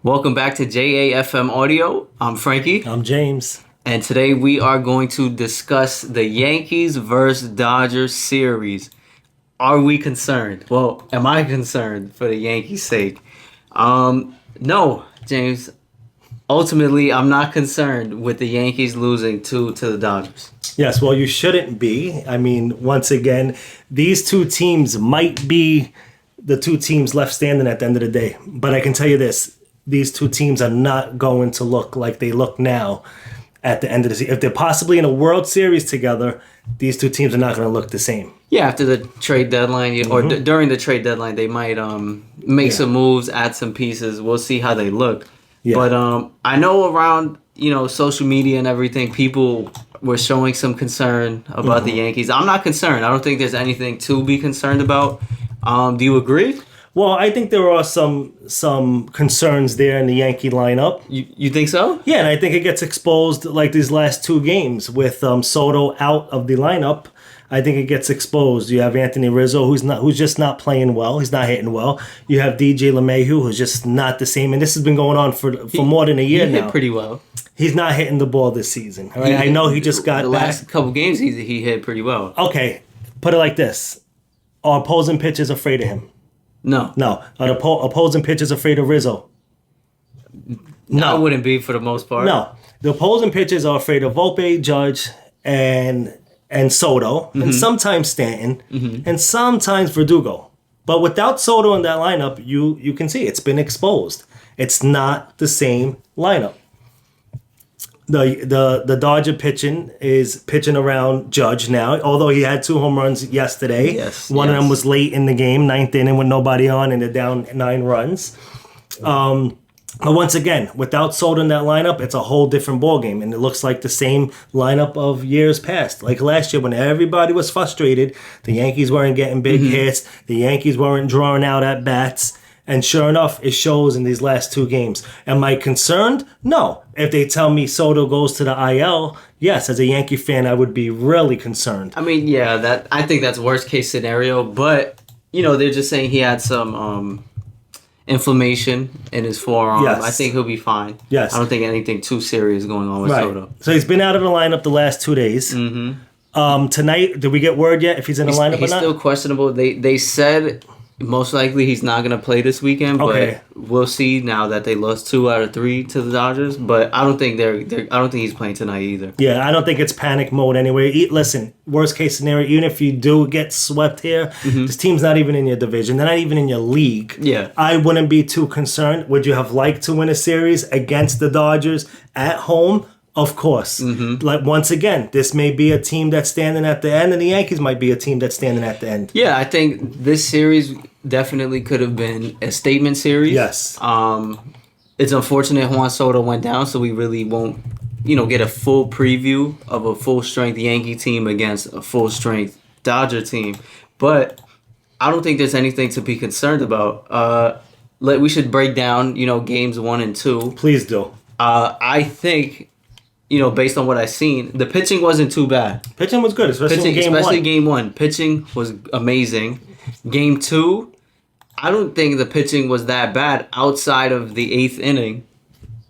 Welcome back to JAFM Audio. I'm Frankie. I'm James. And today we are going to discuss the Yankees versus Dodgers series. Are we concerned? Well, am I concerned for the Yankees' sake? No, James. Ultimately, I'm not concerned with the Yankees losing to the Dodgers. Yes, well, you shouldn't be. I mean, once again, these two teams might be the two teams left standing at the end of the day. But I can tell you this. These two teams are not going to look like they look now at the end of the season. If they're possibly in a World Series together, these two teams are not going to look the same. Yeah, after the trade deadline, or during the trade deadline, they might make some moves, add some pieces. We'll see how they look. Yeah. But I know around social media and everything, people were showing some concern about the Yankees. I'm not concerned. I don't think there's anything to be concerned about. Do you agree? Well, I think there are some concerns there in the Yankee lineup. You think so? Yeah, and I think it gets exposed like these last two games with Soto out of the lineup. I think it gets exposed. You have Anthony Rizzo, who's just not playing well. He's not hitting well. You have DJ LeMahieu, who's just not the same. And this has been going on for more than a year now. He hit pretty well. He's not hitting the ball this season. Right? I know he just got the back. last couple games. He hit pretty well. Okay, put it like this: are opposing pitchers afraid of him? No. Are the opposing pitchers afraid of Rizzo? No, I wouldn't be for the most part. No. The opposing pitchers are afraid of Volpe, Judge, and Soto, and sometimes Stanton, and sometimes Verdugo. But without Soto in that lineup, you can see it's been exposed. It's not the same lineup. The Dodger pitching is pitching around Judge now, although he had 2 home runs yesterday. Yes, One of them was late in the game, 9th inning with nobody on, and they're down 9 runs. But once again, without Soto in that lineup, it's a whole different ballgame, and it looks like the same lineup of years past. Like last year when everybody was frustrated, the Yankees weren't getting big hits, the Yankees weren't drawing out at bats. And sure enough, it shows in these last 2 games. Am I concerned? No. If they tell me Soto goes to the IL, yes, as a Yankee fan, I would be really concerned. I mean, yeah, I think that's worst case scenario. But they're just saying he had some inflammation in his forearm. Yes. I think he'll be fine. Yes. I don't think anything too serious going on with Soto. So he's been out of the lineup the last 2 days. Tonight, did we get word yet if he's in the lineup or not? He's still questionable. They said most likely he's not going to play this weekend, but we'll see now that they lost 2 out of 3 to the Dodgers. But I don't think I don't think he's playing tonight either. Yeah, I don't think it's panic mode anyway. Listen, worst case scenario, even if you do get swept here, this team's not even in your division. They're not even in your league. Yeah. I wouldn't be too concerned. Would you have liked to win a series against the Dodgers at home? Of course. Like once again, this may be a team that's standing at the end, and the Yankees might be a team that's standing at the end. Yeah, I think this series definitely could have been a statement series. Yes. It's unfortunate Juan Soto went down, so we really won't, get a full preview of a full-strength Yankee team against a full-strength Dodger team. But I don't think there's anything to be concerned about. We should break down, games 1 and 2. Please do. I think, based on what I've seen, the pitching wasn't too bad. Pitching was good, especially game 1. Pitching was amazing. Game 2, I don't think the pitching was that bad outside of the 8th inning.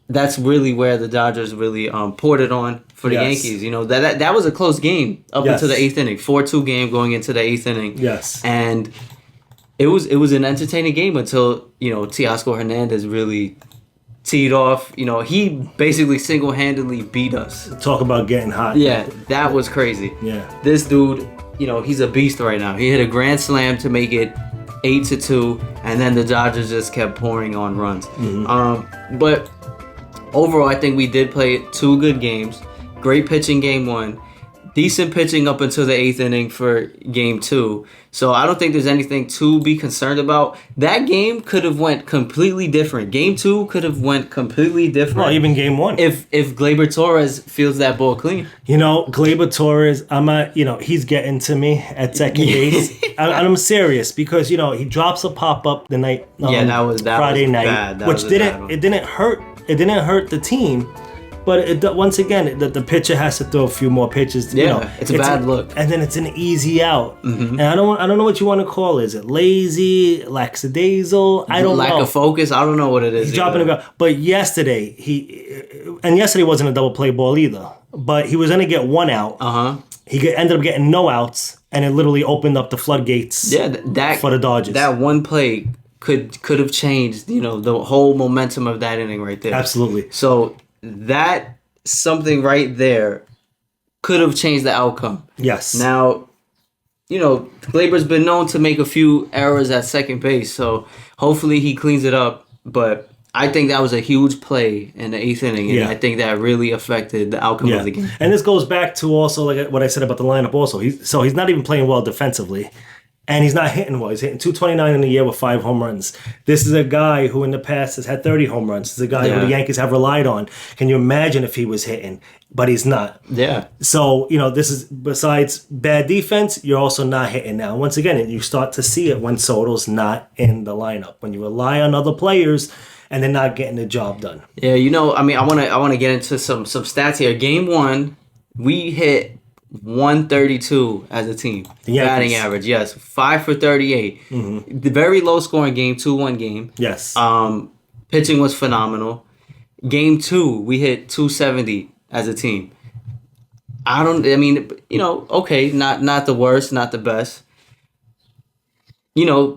That's really where the Dodgers really poured it on for the Yankees. That was a close game up until the 8th inning. 4-2 game going into the 8th inning. Yes. And it was an entertaining game until, Teoscar Hernandez really teed off. He basically single-handedly beat us. Talk about getting hot. Yeah, that was crazy. Yeah. This dude, he's a beast right now. He hit a grand slam to make it 8-2, and then the Dodgers just kept pouring on runs. But overall, I think we did play 2 good games. Great pitching game 1. Decent pitching up until the 8th inning for game 2. So I don't think there's anything to be concerned about. That game could have went completely different. Game 2 could have went completely different. Well, even game 1. If Gleyber Torres fields that ball clean. Gleyber Torres, he's getting to me at second base. I'm serious because, he drops a pop-up the night, that was Friday night, bad. It didn't hurt the team. But once again, the pitcher has to throw a few more pitches. It's a bad look. And then it's an easy out. And I don't know what you want to call it. Is it lazy, lackadaisical? I don't know. Lack of focus. I don't know what it is. He's dropping the ground. But yesterday yesterday wasn't a double play ball either. But he was going to get one out. He ended up getting no outs, and it literally opened up the floodgates. For the Dodgers. That one play could have changed, the whole momentum of that inning right there. Absolutely. So that something right there could have changed the outcome. Yes. Now, Glaber's been known to make a few errors at second base, so hopefully he cleans it up. But I think that was a huge play in the 8th inning, and I think that really affected the outcome of the game. And this goes back to also like what I said about the lineup also. He's not even playing well defensively. And he's not hitting well. He's hitting .229 in a year with 5 home runs. This is a guy who in the past has had 30 home runs. This is a guy who the Yankees have relied on. Can you imagine if he was hitting? But he's not. Yeah. So, this is, besides bad defense, you're also not hitting now. Once again, you start to see it when Soto's not in the lineup. When you rely on other players and they're not getting the job done. Yeah, I want to get into some stats here. Game 1, we hit 132 as a team. Batting average, yes. 5 for 38. The very low scoring game, 2-1 game. Yes. Pitching was phenomenal. Game 2, we hit 270 as a team. Okay, not the worst, not the best.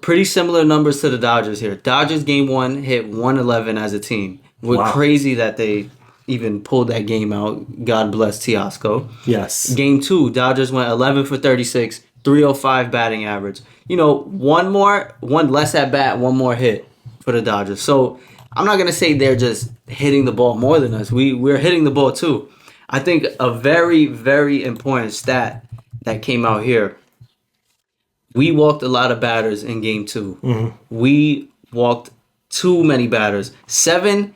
Pretty similar numbers to the Dodgers here. Dodgers game 1 hit 111 as a team. We're crazy that they even pulled that game out. God bless Teosco. Yes. Game 2, Dodgers went 11 for 36, 305 batting average. One less at bat, one more hit for the Dodgers. So I'm not going to say they're just hitting the ball more than us. We're hitting the ball too. I think a very, very important stat that came out here, we walked a lot of batters in game 2. We walked too many batters. Seven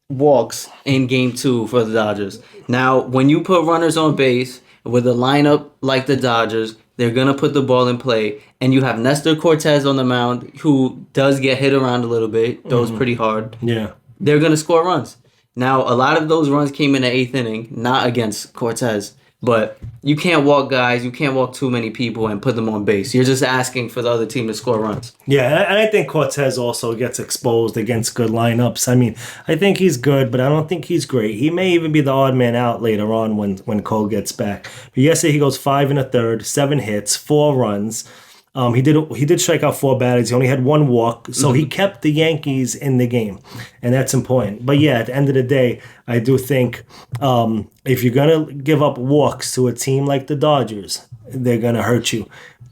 walks in game 2 for the Dodgers. Now, when you put runners on base with a lineup like the Dodgers, they're going to put the ball in play. And you have Nestor Cortez on the mound, who does get hit around a little bit, throws pretty hard. Yeah. They're going to score runs. Now, a lot of those runs came in the 8th inning, not against Cortez. But you can't walk guys, you can't walk too many people and put them on base. You're just asking for the other team to score runs. Yeah, and I think Cortez also gets exposed against good lineups. I think he's good, but I don't think he's great. He may even be the odd man out later on when Cole gets back. But yesterday he goes 5 1/3, 7 hits, 4 runs. He did strike out 4 batters. He only had 1 walk, so he kept the Yankees in the game, and that's important. But yeah, at the end of the day, I do think if you're gonna give up walks to a team like the Dodgers, they're gonna hurt you,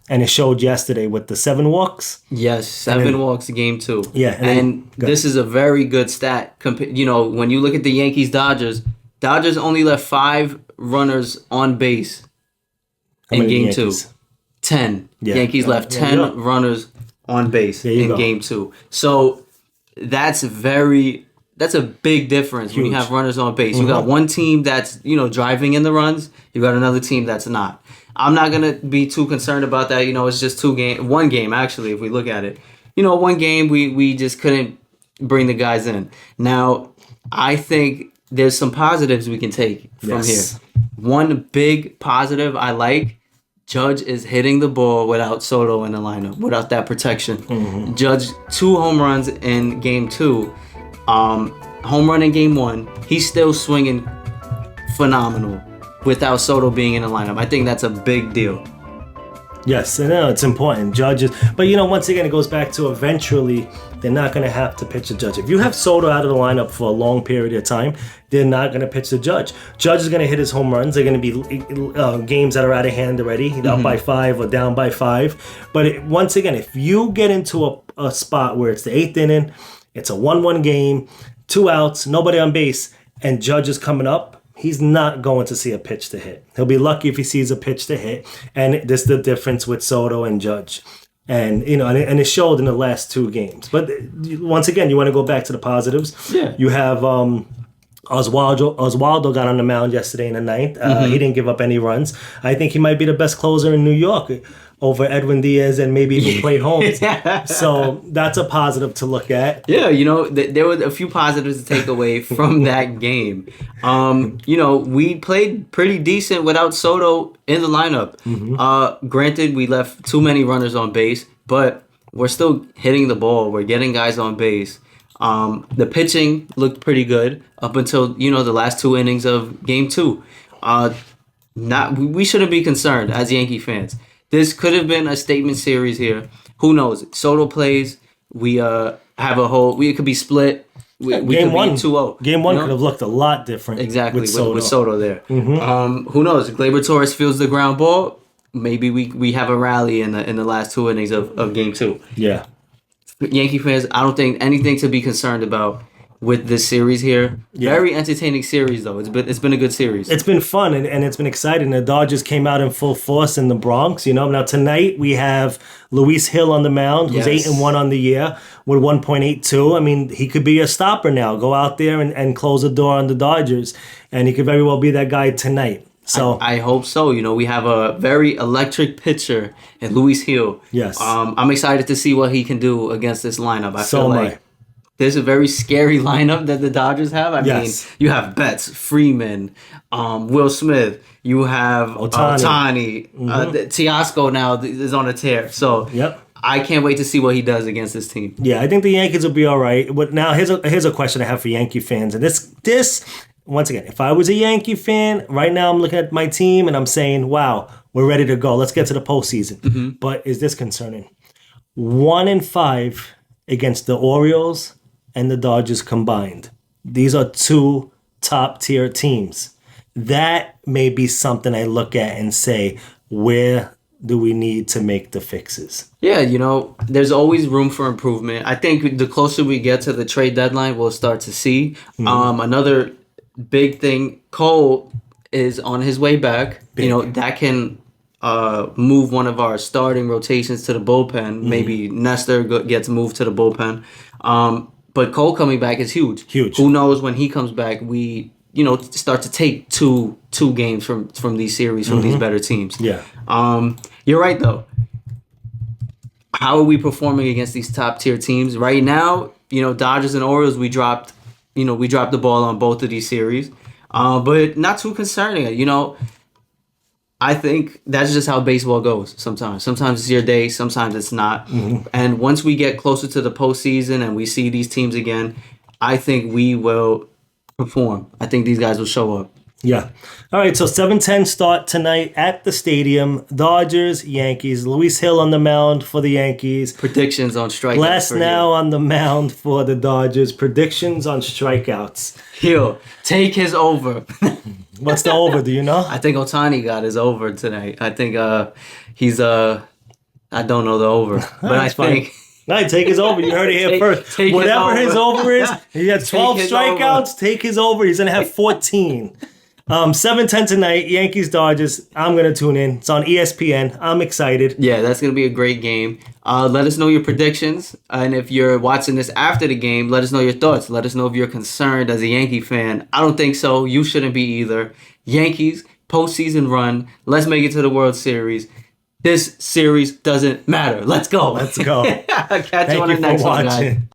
and it showed yesterday with the 7 walks. Yes, 7 walks in game 2. Yeah, and this is a very good stat. When you look at the Yankees Dodgers only left 5 runners on base in game 2. 10. Yeah. Yankees left 10 runners on base in game 2. So that's a big difference. Huge. When you have runners on base. You got one team that's, driving in the runs. You got another team that's not. I'm not going to be too concerned about that. It's just one game, actually, if we look at it. One game, we just couldn't bring the guys in. Now, I think there's some positives we can take from here. One big positive I like, Judge is hitting the ball without Soto in the lineup, without that protection. Judge 2 home runs in game 2. Home run in game 1. He's still swinging phenomenal without Soto being in the lineup. I think that's a big deal. Yes, I know it's important. Judges, but once again, it goes back to eventually they're not going to have to pitch the Judge. If you have Soto out of the lineup for a long period of time, they're not going to pitch the Judge. Judge is going to hit his home runs. They're going to be games that are out of hand already, up by 5 or down by 5. But once again, if you get into a spot where it's the 8th inning, it's a 1-1 game, 2 outs, nobody on base, and Judge is coming up, he's not going to see a pitch to hit. He'll be lucky if he sees a pitch to hit. And this is the difference with Soto and Judge. And, and it showed in the last 2 games. But once again, you want to go back to the positives. Yeah. You have Oswaldo got on the mound yesterday in the ninth. He didn't give up any runs. I think he might be the best closer in New York over Edwin Diaz and maybe even Clay Holmes. So that's a positive to look at. Yeah, there were a few positives to take away from that game. We played pretty decent without Soto in the lineup. Granted, we left too many runners on base, but we're still hitting the ball. We're getting guys on base. The pitching looked pretty good up until, the last 2 innings of game 2. We shouldn't be concerned as Yankee fans. This could have been a statement series here. Who knows? Soto plays. We have it could be split. We Game could one, be 2-0. Game one could have looked a lot different. Exactly, with Soto there. Who knows? Gleyber Torres feels the ground ball. Maybe we have a rally in the last 2 innings of game 2. Yeah. Yankee fans, I don't think anything to be concerned about with this series here. Yeah. Very entertaining series though. It's been a good series. It's been fun and it's been exciting. The Dodgers came out in full force in the Bronx. Now tonight we have Luis Hill on the mound, who's 8-1 on the year with 1.82. I mean, he could be a stopper now. Go out there and close the door on the Dodgers, and he could very well be that guy tonight. So I hope so. We have a very electric pitcher in Luis Hill. Yes. I'm excited to see what he can do against this lineup. I feel like I. there's a very scary lineup that the Dodgers have. I mean, Yes. you have Betts, Freeman, Will Smith. You have Ohtani. Teoscar now is on a tear. So I can't wait to see what he does against this team. Yeah, I think the Yankees will be all right. But now here's a question I have for Yankee fans. And this once again, if I was a Yankee fan, right now I'm looking at my team and I'm saying, wow, we're ready to go. Let's get to the postseason. But is this concerning? 1-5 against the Orioles and the Dodgers combined. These are 2 top-tier teams. That may be something I look at and say, where do we need to make the fixes? Yeah, there's always room for improvement. I think the closer we get to the trade deadline, we'll start to see. Another big thing, Cole is on his way back. That can move one of our starting rotations to the bullpen. Maybe Nestor gets moved to the bullpen. But Cole coming back is huge. Huge. Who knows when he comes back, we start to take two games from these series from these better teams. Yeah. You're right though. How are we performing against these top tier teams right now? Dodgers and Orioles, we dropped the ball on both of these series, but not too concerning. I think that's just how baseball goes sometimes. Sometimes it's your day, sometimes it's not. And once we get closer to the postseason and we see these teams again, I think we will perform. I think these guys will show up. Yeah. All right, so 7:10 start tonight at the stadium. Dodgers, Yankees. Luis Hill on the mound for the Yankees. Predictions on strikeouts. Blast now on the mound for the Dodgers. Predictions on strikeouts. Hill, take his over. What's the over? Do you know? I think Ohtani got his over tonight. I think he's I don't know the over, but I think. No, take his over. You heard it here first. Whatever his over is, he had 12 strikeouts. Take his over. He's going to have 14. 7:10 tonight, Yankees, Dodgers. I'm going to tune in. It's on ESPN. I'm excited. Yeah, that's going to be a great game. Let us know your predictions. And if you're watching this after the game, let us know your thoughts. Let us know if you're concerned as a Yankee fan. I don't think so. You shouldn't be either. Yankees, postseason run. Let's make it to the World Series. This series doesn't matter. Let's go. Let's go. Catch you on the next one, guys.